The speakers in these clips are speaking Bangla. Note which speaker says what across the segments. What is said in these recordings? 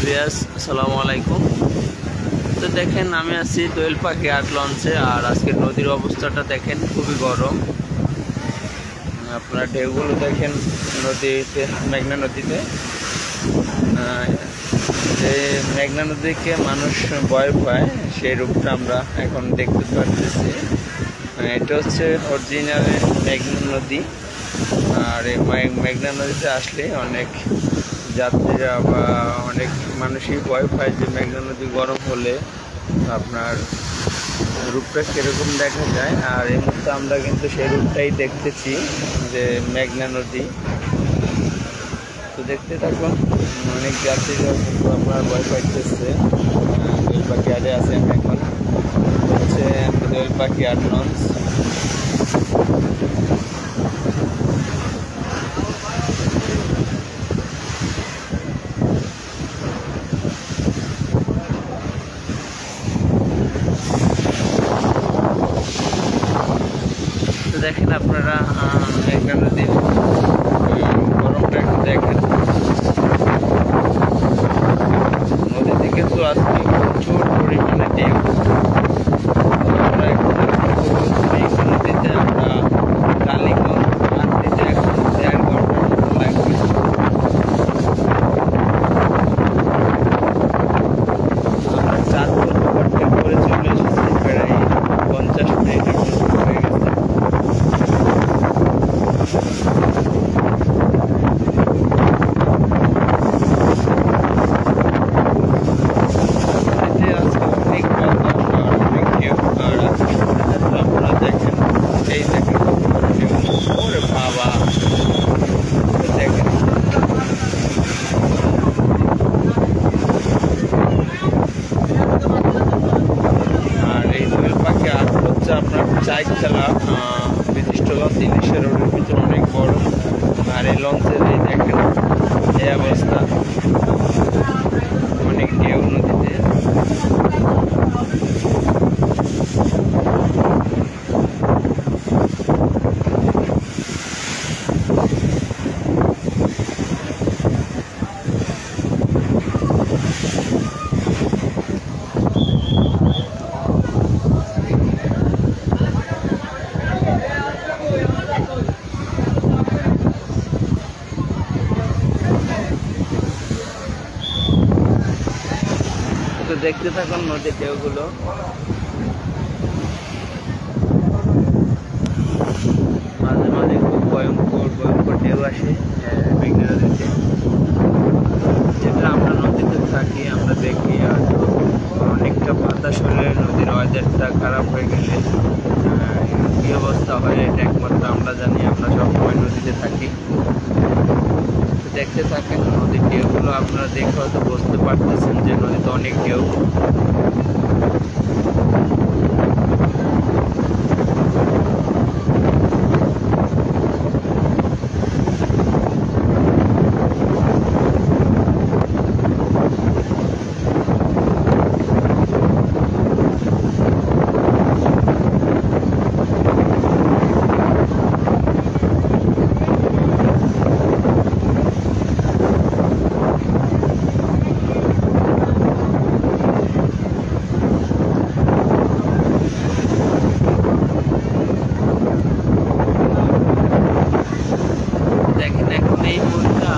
Speaker 1: ভিউয়ার্স আসসালামু আলাইকুম। তো দেখেন আমি আছি দোয়েল পাখি আর্ট লঞ্চে। আর আজকে নদীর অবস্থাটা দেখেন খুবই গরম। আপনারা ঢেউগুলো দেখেন নদীতে, মেঘনা নদীতে। যে মেঘনা নদীকে মানুষ ভয় পায় সেই রূপটা আমরা এখন দেখতে পারতেছি। এটা হচ্ছে অরিজিনাল মেঘনা নদী। আর এই মেঘনা নদীতে আসলে অনেক যাত্রীরা বা অনেক মানুষই ভয় পায় যে মেঘনা নদী গরম হলে আপনার রূপটা কীরকম দেখা যায়। আর এই মুহূর্তে আমরা কিন্তু সেই রূপটাই দেখতেছি, যে মেঘনা নদী। তো দেখতে থাকুন, অনেক যাত্রীরা কিন্তু আপনার ভয় পাইতেছে। দোয়েল পাখি আরে আছেন এখন, হচ্ছে দোয়েল পাখি আর্ট লঞ্চ। দেখেন আপনারা মেঘনা নদীর গরমটা একটু দেখেন। নদীতে কিন্তু আজকে প্রচুর পরিমাণে ঢেউ। আমরা এখন মেঘনা নদীতে আমরা টালিগঞ্জ আসতে এখন 1.5 ঘন্টার মতো লাগবে। আমরা 4 ঘন্টা করে চলে এসেছি, প্রায় 50 মিনিটের মতো হয়ে গেছে। আপনার চাইতলা বিশিষ্ট লঞ্চ, ইলিশের রোডের ভিতরে অনেক বড়। আর এই লঞ্চের এই দেখেন এই অবস্থা, অনেক ঢেউ নদীতে। তো দেখতে থাকুন নদীর ঢেউগুলো। মাঝে মাঝে খুব ভয়ঙ্কর ঢেউ আসে মেঘনা নদীতে। যেটা আমরা নদীতে থাকি আমরা দেখি। আর অনেকটা বাতাস হলে নদীর ওয়েদারটা খারাপ হয়ে গেলে কী অবস্থা হয় এটা একমাত্র আমরা জানি। আমরা সবসময় নদীতে থাকি। দেখতে থাকেন নদীর ঢেউগুলো। আপনারা দেখে হয়তো বুঝতে পারতেছেন যে নদীতে অনেক ঢেউ।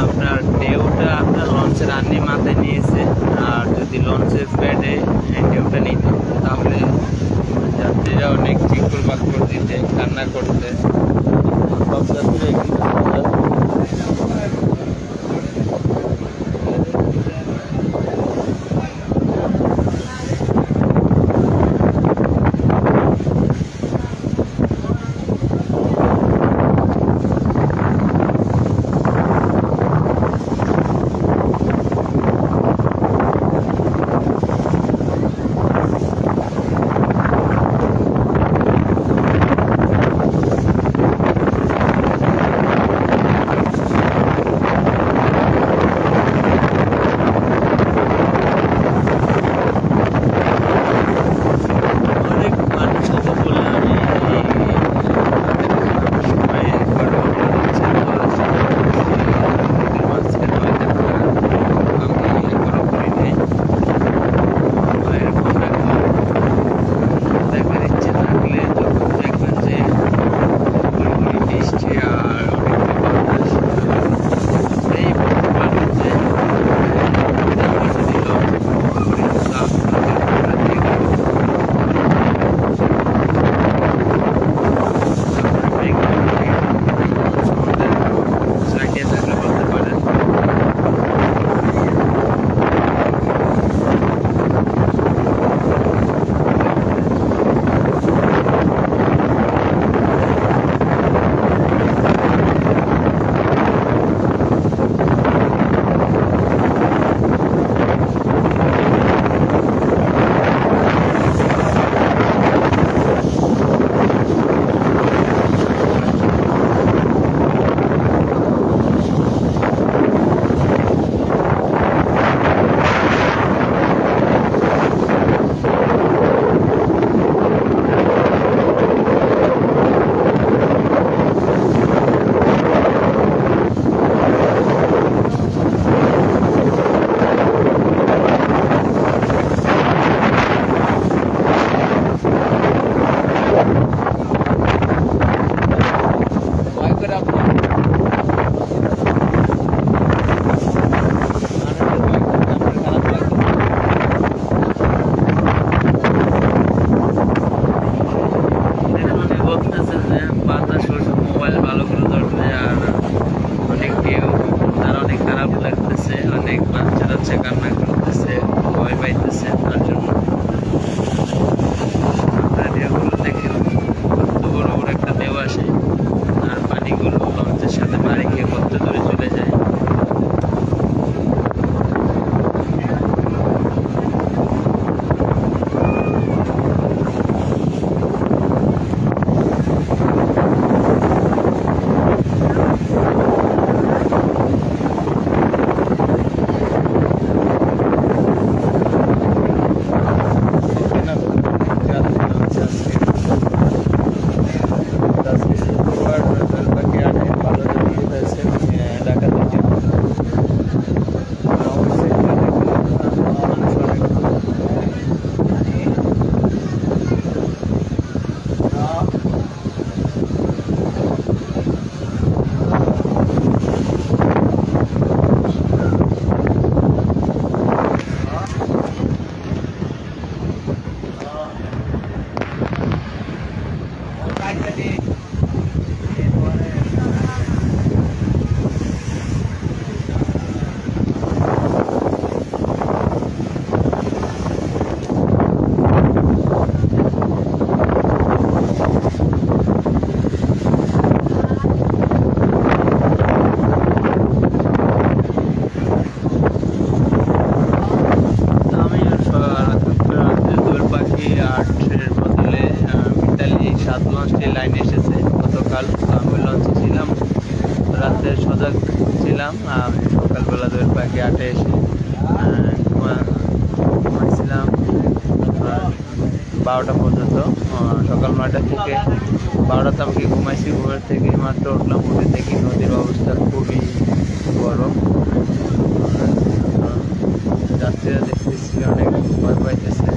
Speaker 1: আপনার ঢেউটা আপনার লঞ্চের আন্নি মাথায় নিয়েছে। আর যদি লঞ্চের প্যাডে ঢেউটা নিত তাহলে যাত্রীরা অনেক চিকুর বাকুর দিতে, কান্না করতে। সব যাত্রীরা অনেক বাচ্চা কাচ্চা কান্না করতেছে, ভয় পাইতেছে, তার জন্য আপনারা ঢেউগুলো দেখেন কত বড় বড় একটা ঢেউ আসে আর পানিগুলো লঞ্চের সাথে বাড়ি গিয়ে কত দূরে চলে যায়। লাইন এসেছে গতকাল, আমি লঞ্চে ছিলাম, রাতে সজাগ ছিলাম। আমি সকালবেলা দোয়েল পাখি 8-এ এসে ঘুমাইছিলাম 12টা পর্যন্ত। সকাল 9টা থেকে 12টাতে আমাকে ঘুমাইছি। ঘুমের থেকে মাত্র উঠলাম, উঠে দেখি নদীর অবস্থা খুবই গরম। যাত্রীরা দেখতেছি অনেক ভয় পাইতেছে।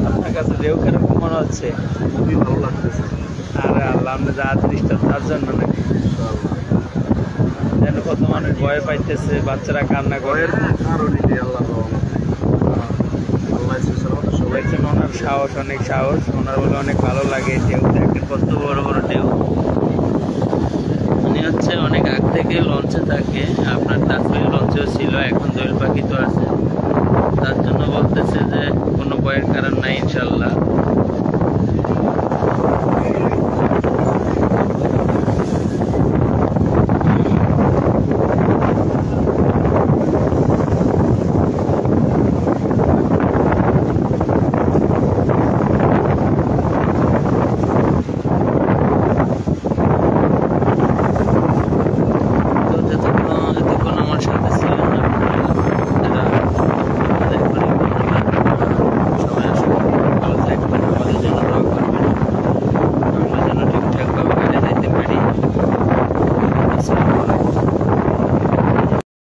Speaker 1: আপনার কাছে ঢেউ কিরকম মনে হচ্ছে?
Speaker 2: খুবই ভালো লাগতেছে।
Speaker 1: আরে আল্লাহ, আমরা যা দৃষ্টি তার জন্য নাকি যেন কত মানুষ ভয় পাইতেছে, বাচ্চারা কান্না করে। দেখছেন ওনার সাহস, অনেক সাহস ওনার, বলে অনেক ভালো লাগে। ঢেউ দেখেন কত বড় বড় ঢেউ। উনি হচ্ছে অনেক আগ থেকে লঞ্চে থাকে, আপনার তাজমহল লঞ্চেও ছিল, এখন দোয়েল পাখি তো আছে, তার জন্য বলতেছে যে কোনো ভয়ের কারণ নাই ইনশাল্লাহ।